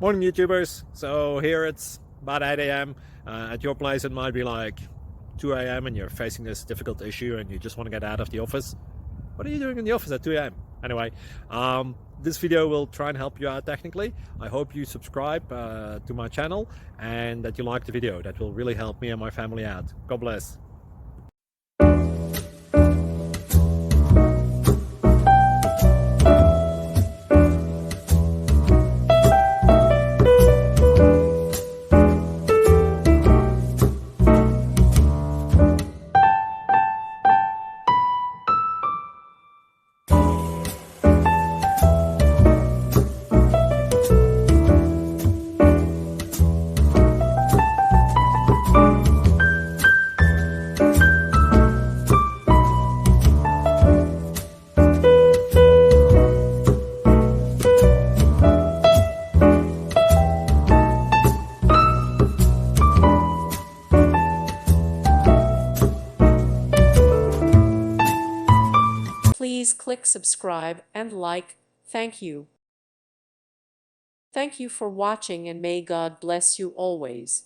Morning, YouTubers. So here it's about 8 a.m. At your place, it might be like 2 a.m. and you're facing this difficult issue and you just want to get out of the office. What are you doing in the office at 2 a.m.? Anyway, this video will try and help you out technically. I hope you subscribe to my channel and that you like the video. That will really help me and my family out. God bless. Please click subscribe and like. Thank you. Thank you for watching and may God bless you always.